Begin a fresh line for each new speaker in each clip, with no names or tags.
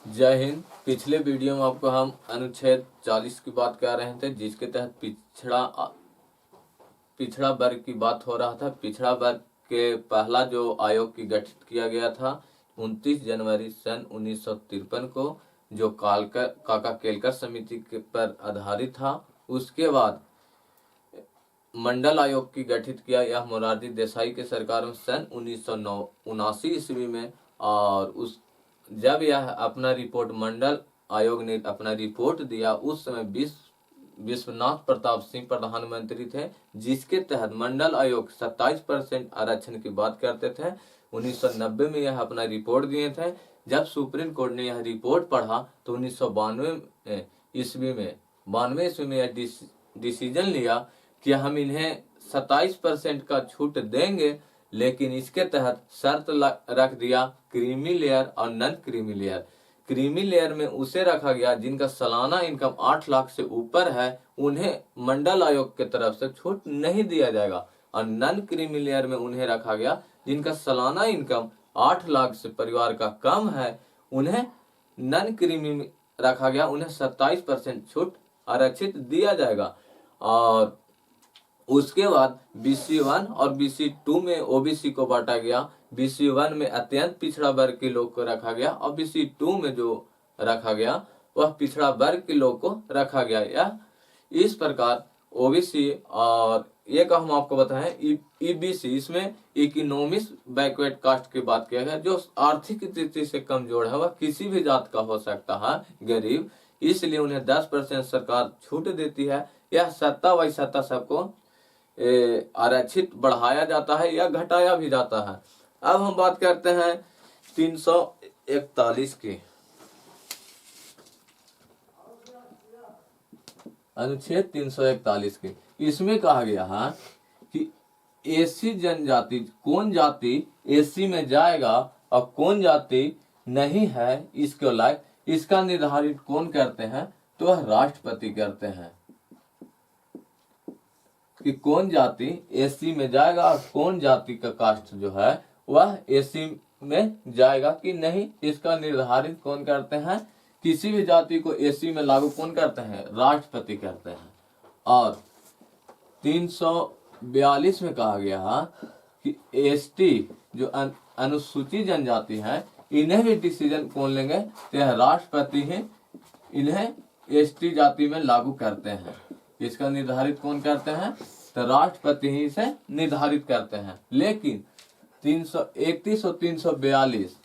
जय हिंद। पिछले वीडियो में आपको हम अनुच्छेद 40 की बात कर रहे थे, जिसके तहत पिछड़ा वर्ग की बात हो रहा था। पिछड़ा वर्ग के पहला जो आयोग की गठित किया गया था 29 जनवरी सन 1953 को, जो काका केलकर समिति के पर आधारित था। उसके बाद मंडल आयोग की गठित किया, यह मोरारजी देसाई के सरकार में सन 1979 ईस्वी में। और जब यह अपना रिपोर्ट मंडल आयोग ने अपना रिपोर्ट दिया, उस समय विश्वनाथ प्रताप सिंह प्रधानमंत्री थे, जिसके तहत मंडल आयोग 27% आरक्षण की बात करते थे। 1990 में यह अपना रिपोर्ट दिए थे। जब सुप्रीम कोर्ट ने यह रिपोर्ट पढ़ा तो 1992 ईस्वी में यह डिसीजन लिया कि हम इन्हें 27% का छूट देंगे, लेकिन इसके तहत शर्त रख दिया क्रीमी लेयर और non creamy layer. Creamy layer में उसे रखा गया जिनका सालाना इनकम 8 लाख से ऊपर है, उन्हें मंडल आयोग की तरफ से छूट नहीं दिया जाएगा। और नन क्रीमी लेयर में उन्हें रखा गया जिनका सालाना इनकम 8 लाख से परिवार का कम है, उन्हें नन क्रीमी रखा गया, उन्हें 27% छूट आरक्षित दिया जाएगा। और उसके बाद BC1 और BC2 में OBC को बांटा गया। BC1 में अत्यंत पिछड़ा वर्ग के लोग को रखा गया और BC2 में जो रखा गया वह पिछड़ा वर्ग के लोग को रखा गया। या इस प्रकार OBC और एक हम आपको बताएं EBC, इसमें इकोनॉमिक्स बैकवर्ड कास्ट की बात किया गया। जो आर्थिक स्थिति से कमजोर है वह किसी भी जात का हो सकता है, गरीब, इसलिए उन्हें 10% सरकार छूट देती है। यह सत्ता वही सत्ता सबको आरक्षित बढ़ाया जाता है या घटाया भी जाता है। अब हम बात करते हैं 341 की, अनुच्छेद 341 की। इसमें कहा गया है कि एसी जनजाति, कौन जाति एसी में जाएगा और कौन जाति नहीं है इसके लायक, इसका निर्धारित कौन करते हैं? तो वह राष्ट्रपति करते हैं कि कौन जाति एसी में जाएगा और कौन जाति का कास्ट जो है वह एसी में जाएगा कि नहीं, इसका निर्धारित कौन करते हैं? किसी भी जाति को एसी में लागू कौन करते हैं? राष्ट्रपति करते हैं। और 342 में कहा गया है कि एसटी जो अनुसूचित जनजाति है, इन्हें भी डिसीजन कौन लेंगे? तो यह राष्ट्रपति ही इन्हें एसटी जाति में लागू करते हैं। इसका निर्धारित कौन करते हैं? तो राष्ट्रपति ही इसे निर्धारित करते हैं। लेकिन 331 और 342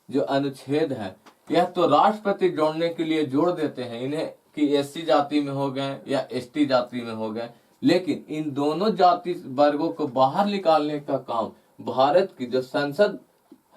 जो अनुच्छेद है, यह तो राष्ट्रपति जोड़ने के लिए जोड़ देते हैं इन्हें कि एससी जाति में हो गए या एसटी जाति में हो गए, लेकिन इन दोनों जाति वर्गों को बाहर निकालने का काम भारत की जो संसद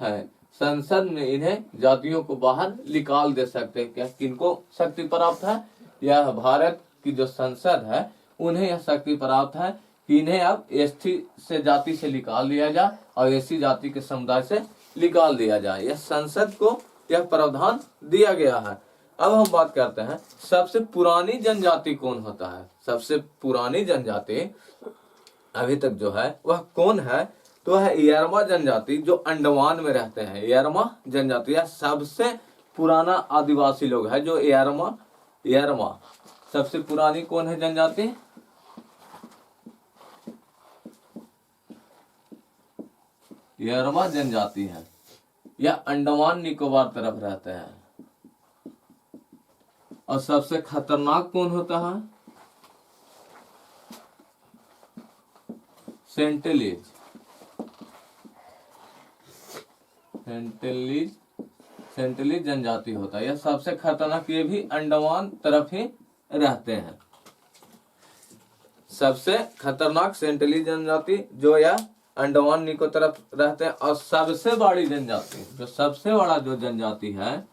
है, संसद में इन्हें जातियों को बाहर निकाल दे सकते हैं। क्या किनको शक्ति प्राप्त है? यह भारत की जो संसद है उन्हें यह शक्ति प्राप्त है कि इन्हें अब एसटी से जाति से निकाल दिया जाए और एससी जाति के समुदाय से निकाल दिया जाए। यह संसद को यह प्रावधान दिया गया है। अब हम बात करते हैं सबसे पुरानी जनजाति कौन होता है। सबसे पुरानी जनजाति अभी तक जो है वह कौन है? तो वह यरमा जनजाति, जो अंडमान में रहते हैं। यरमा जनजाति यह सबसे पुराना आदिवासी लोग है। जो यरमा सबसे पुरानी कौन है जनजाति? यरमा जनजाति है। यह अंडमान निकोबार तरफ रहते हैं। और सबसे खतरनाक कौन होता है? सेंटिलीज जनजाति होता है। यह सबसे खतरनाक, ये भी अंडमान तरफ ही रहते हैं। सबसे खतरनाक सेंटिलीज जनजाति जो यह अंडमान निको तरफ रहते हैं। और सबसे बड़ी जनजाति, जो सबसे बड़ा जो जनजाति है,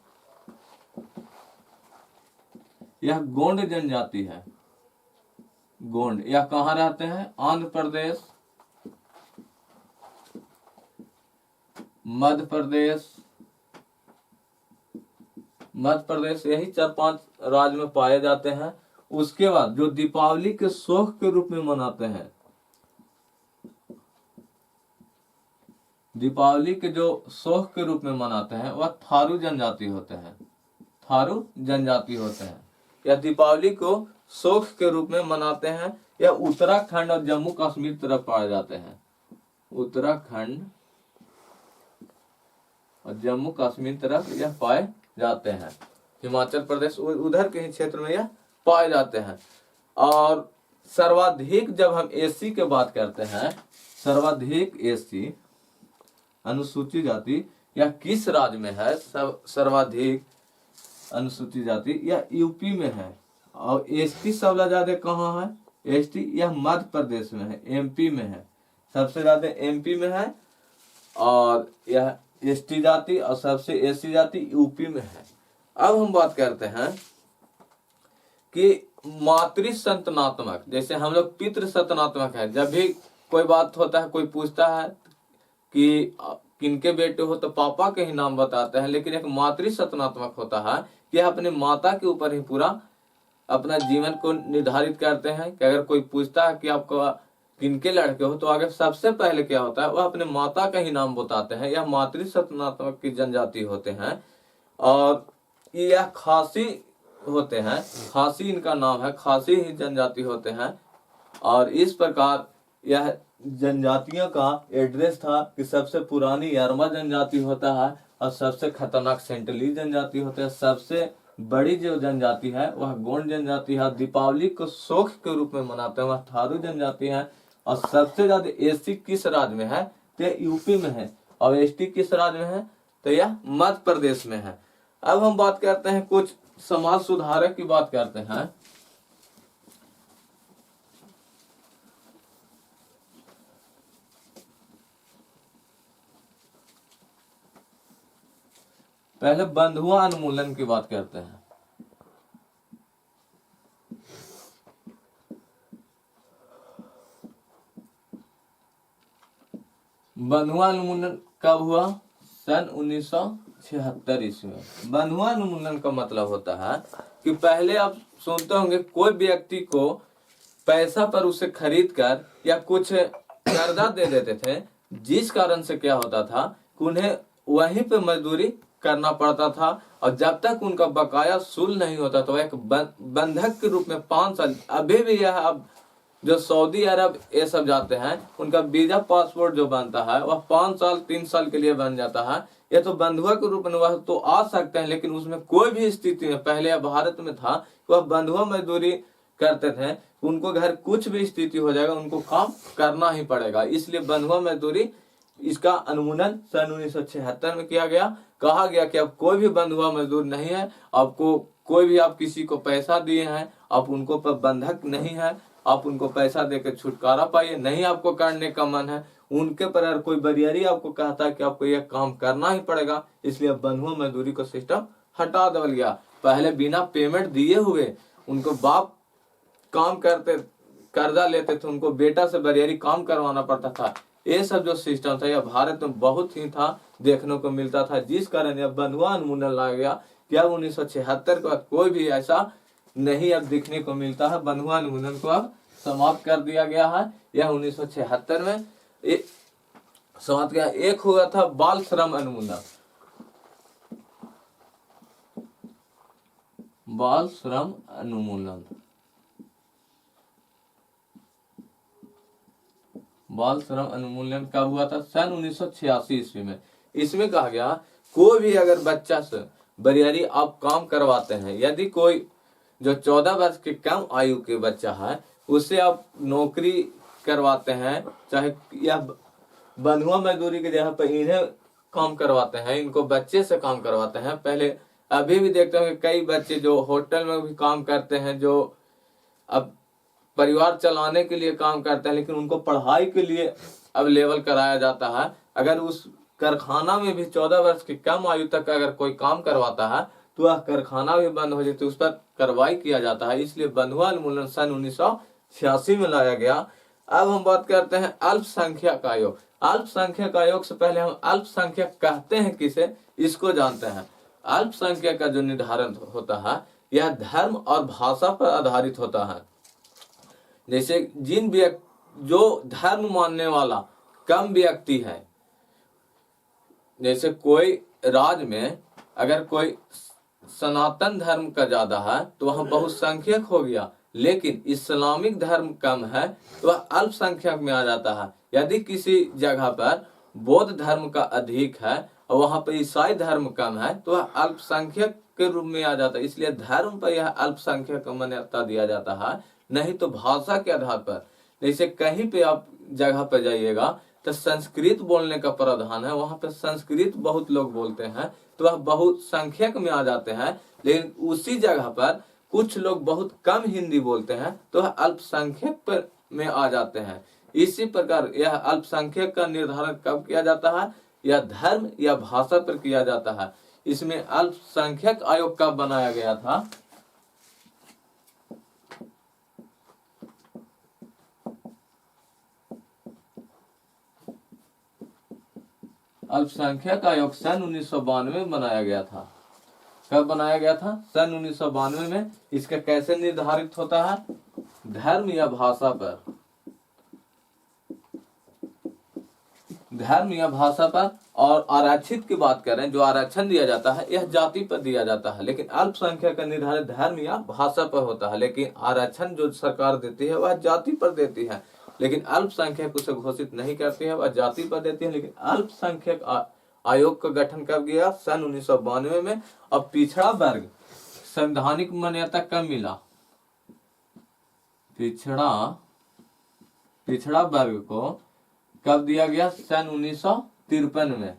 यह गोंड जनजाति है। गोंड यह कहाँ रहते हैं? आंध्र प्रदेश, मध्य प्रदेश, यही 4-5 राज्य में पाए जाते हैं। उसके बाद जो दीपावली के शौक के रूप में मनाते हैं, दीपावली के जो शौक के रूप में मनाते हैं, वह थारू जनजाति होते हैं। थारू जनजाति होते हैं। यह दीपावली को शोक के रूप में मनाते हैं। यह उत्तराखंड और जम्मू कश्मीर तरफ पाए जाते हैं। उत्तराखंड और जम्मू कश्मीर तरफ यह पाए जाते हैं। हिमाचल प्रदेश उधर के ही क्षेत्र में यह पाए जाते हैं। और सर्वाधिक जब हम एससी की बात करते हैं, सर्वाधिक एससी अनुसूचित जाति यह किस राज्य में है? सर्वाधिक अनुसूचित जाति यह यूपी में है। और एसटी सबसे ज्यादा कहाँ है? एसटी यह मध्य प्रदेश में है, एमपी में है, सबसे ज्यादा एमपी में है। और यह एसटी जाति और सबसे एससी जाति यूपी में है। अब हम बात करते हैं कि मातृ संतानात्मक, जैसे हम लोग पितृ संतानात्मक है। जब भी कोई बात होता है, कोई पूछता है कि किनके बेटे हो, तो पापा के ही नाम बताते हैं। लेकिन एक मातृ संतानात्मक होता है कि अपने माता के ऊपर ही पूरा अपना जीवन को निर्धारित करते हैं। कि अगर कोई पूछता है कि आपको किनके लड़के हो, तो आगे सबसे पहले क्या होता है, वह अपने माता का ही नाम बताते हैं। यह मातृ संतानात्मक की जनजाति होते हैं। और यह खासी होते हैं, खासी इनका नाम है, खासी ही जनजाति होते हैं। और इस प्रकार यह जनजातियों का एड्रेस था कि सबसे पुरानी यरमा जनजाति होता है और सबसे खतरनाक सेंटली जनजाति होता है। सबसे बड़ी जो जनजाति है वह गोंड जनजाति है। दीपावली को शोक के रूप में मनाते हैं, वह थारू जनजाति है। और सबसे ज्यादा एससी किस राज्य में है? तो यूपी में है। और एसटी किस राज्य में है? तो यह मध्य प्रदेश में है। अब हम बात करते हैं, कुछ समाज सुधारक की बात करते हैं। पहले बंधुआ उन्मूलन की बात करते हैं। बंधुआ उन्मूलन कब हुआ? सन 1976 ईस्वी में। बंधुआ उन्मूलन का मतलब होता है कि पहले आप सुनते होंगे, कोई व्यक्ति को पैसा पर उसे खरीद कर या कुछ कर्जा दे देते थे, जिस कारण से क्या होता था कि उन्हें वहीं पे मजदूरी करना पड़ता था। और जब तक उनका बकाया शुल्क नहीं होता तो एक बंधक के रूप में 5 साल, अभी भी यह अब जो सऊदी अरब ये सब जाते हैं, उनका वीजा पासपोर्ट जो बनता है वह 5 साल 3 साल के लिए बन जाता है। यह तो बंधुआ के रूप में वह तो आ सकते हैं, लेकिन उसमें कोई भी स्थिति में, पहले यह भारत में था, वह बंधुआ मजदूरी करते थे। उनको घर कुछ भी स्थिति हो जाएगा, उनको काम करना ही पड़ेगा। इसलिए बंधुआ मजदूरी, इसका अनुमोदन सन 1976 में किया गया। कहा गया कि अब कोई भी बंधुआ मजदूर नहीं है, आपको कोई भी आप किसी को पैसा दिए हैं, आप उनको पर बंधक नहीं है, आप उनको पैसा देकर छुटकारा पाइए। नहीं आपको करने का मन है, उनके पर अगर कोई बरियारी आपको कहता है कि आपको यह काम करना ही पड़ेगा, इसलिए बंधुआ मजदूरी का सिस्टम हटा दिया गया। पहले बिना पेमेंट दिए हुए उनको बाप काम करते, कर्जा लेते थे, उनको बेटा से बरियारी काम करवाना पड़ता था। ये सब जो सिस्टम था यह भारत में बहुत ही था, देखने को मिलता था, जिस कारण यह बंधुआ उन्मूलन लाया गया कि अब 1976 के बाद कोई भी ऐसा नहीं अब दिखने को मिलता है। बंधुआ उन्मूलन को अब समाप्त कर दिया गया है। यह 1976 में समाप्त किया। एक हुआ था बाल श्रम उन्मूलन। बाल श्रम उन्मूलन, बाल श्रम उन्मूलन कब हुआ था? सन 1986 ईस्वी में। इसमें कहा गया कोई भी अगर बच्चा से बरियारी आप काम करवाते हैं, यदि कोई जो 14 वर्ष के कम आयु के बच्चा है उससे आप नौकरी करवाते हैं, चाहे यह बंधुआ मजदूरी की जगह पर इन्हें काम करवाते हैं, इनको बच्चे से काम करवाते हैं। पहले अभी भी देखते हैं कई बच्चे जो होटल में भी काम करते हैं, जो अब परिवार चलाने के लिए काम करते हैं, लेकिन उनको पढ़ाई के लिए अब लेवल कराया जाता है। अगर उस कारखाना में भी 14 वर्ष की कम आयु तक अगर कोई काम करवाता है तो वह कारखाना भी बंद हो जाती है, उस पर कार्रवाई किया जाता है। इसलिए बंधुआ उन्मूलन सन 1986 में लाया गया। अब हम बात करते हैं अल्पसंख्यक आयोग। अल्पसंख्यक आयोग से पहले हम अल्पसंख्यक कहते हैं किसे, इसको जानते हैं। अल्पसंख्यक का जो निर्धारण होता है यह धर्म और भाषा पर आधारित होता है। जैसे जो धर्म मानने वाला कम व्यक्ति है, जैसे कोई राज्य में अगर कोई सनातन धर्म का ज्यादा है तो वह बहुसंख्यक हो गया, लेकिन इस्लामिक धर्म कम है तो वह अल्पसंख्यक में आ जाता है। यदि किसी जगह पर बौद्ध धर्म का अधिक है और वहां पर ईसाई धर्म कम है तो वह अल्पसंख्यक के रूप में आ जाता है। इसलिए धर्म पर यह अल्पसंख्यक मान्यता दिया जाता है, नहीं तो भाषा के आधार पर। जैसे कहीं पे आप जगह पर जाइएगा तो संस्कृत बोलने का प्रावधान है, वहां पर संस्कृत बहुत लोग बोलते हैं तो वह बहुसंख्यक में आ जाते हैं। लेकिन उसी जगह पर कुछ लोग बहुत कम हिंदी बोलते हैं तो वह अल्पसंख्यक पर में आ जाते हैं। इसी प्रकार यह अल्पसंख्यक का निर्धारण कब किया जाता है? यह धर्म या भाषा पर किया जाता है। इसमें अल्पसंख्यक आयोग कब बनाया गया था? अल्पसंख्यक आयोग सन 1992 में बनाया गया था। कब बनाया गया था? सन 1992 में। इसका कैसे निर्धारित होता है? धर्म या भाषा पर, धर्म या भाषा पर। और आरक्षित की बात करें, जो आरक्षण दिया जाता है यह जाति पर दिया जाता है, लेकिन अल्पसंख्यक का निर्धारित धर्म या भाषा पर होता है। लेकिन आरक्षण जो सरकार देती है वह जाति पर देती है, लेकिन अल्पसंख्यक उसे घोषित नहीं करती है, वह जाति पर देती है। लेकिन अल्पसंख्यक आयोग का गठन कब किया? सन 1992 में। अब पिछड़ा वर्ग संवैधानिक मान्यता कब मिला? पिछड़ा वर्ग को कब दिया गया? सन 1953 में।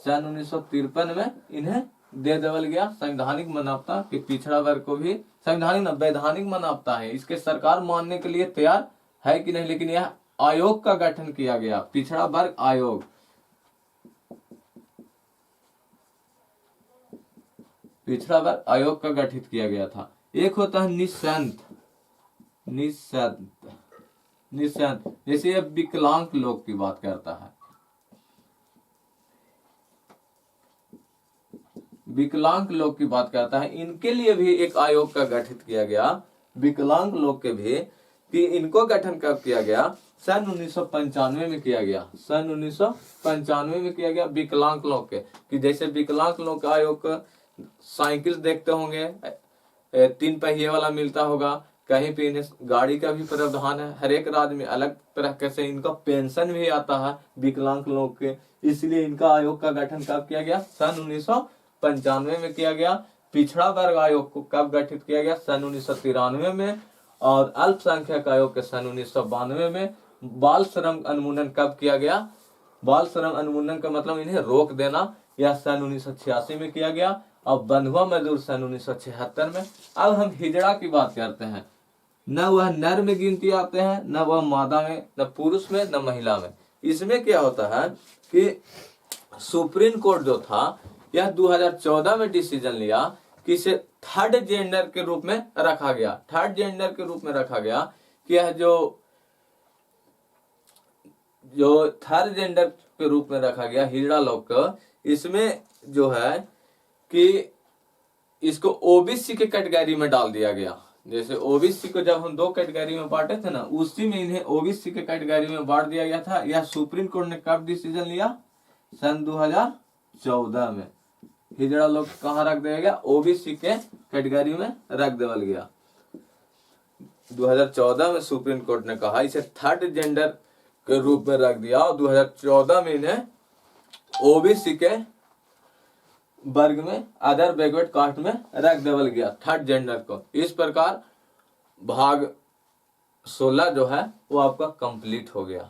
सन 1953 में इन्हें दे देवल गया संवैधानिक मान्यता कि पिछड़ा वर्ग को भी संवैधानिक वैधानिक मान्यता है। इसके सरकार मानने के लिए तैयार है कि नहीं, लेकिन यह आयोग का गठन किया गया, पिछड़ा वर्ग आयोग। पिछड़ा वर्ग आयोग का गठित किया गया था। एक होता है निःशक्त, जैसे ये विकलांग लोग की बात करता है। विकलांग लोग की बात करता है, इनके लिए भी एक आयोग का गठित किया गया, विकलांग लोग के भी। कि इनको गठन कब किया गया? सन 1995 में किया गया। सन 1995 में किया गया विकलांग लोग के। कि जैसे विकलांग लोग का आयोग साइकिल देखते होंगे, 3 पहिए वाला मिलता होगा, कहीं पे इन्हें गाड़ी का भी प्रावधान है। हर एक राज्य में अलग तरह से इनका पेंशन भी आता है विकलांग लोग के। इसलिए इनका आयोग का गठन कब किया गया? सन 1995 में किया गया। पिछड़ा वर्ग आयोग को कब गठित किया गया? सन 1993 में। और अल्पसंख्यक आयोग के सन 1992 में। बाल श्रम उन्मूलन कब किया गया? बाल श्रम उन्मूलन का मतलब इन्हें रोक देना, यह सन 1986 में किया गया। और बंधुआ मजदूर सन 1976 में। अब हम हिजड़ा की बात करते हैं। न वह नर में गिनती आते हैं, न वह मादा में, न पुरुष में, न महिला में। इसमें क्या होता है कि सुप्रीम कोर्ट जो था यह 2014 में डिसीजन लिया कि इसे थर्ड जेंडर के रूप में रखा गया। थर्ड जेंडर के रूप में रखा गया कि यह जो थर्ड जेंडर के रूप में रखा गया हिजड़ा लोग का, इसमें जो है कि इसको ओबीसी के कैटेगरी में डाल दिया गया। जैसे ओबीसी को जब हम 2 कैटेगरी में बांटे थे ना, उसी में इन्हें ओबीसी के कैटेगरी में बांट दिया गया था। यह सुप्रीम कोर्ट ने कब डिसीजन लिया? सन 2014 में। हिजड़ा लोग कहाँ रख दिया गया? ओबीसी के कैटेगरी में रख देवल गया। 2014 में सुप्रीम कोर्ट ने कहा इसे थर्ड जेंडर के रूप में रख दिया, और 2014 में इन्हें ओबीसी के वर्ग में, अदर बैकवर्ड कास्ट में रख देवल गया थर्ड जेंडर को। इस प्रकार भाग 16 जो है वो आपका कंप्लीट हो गया।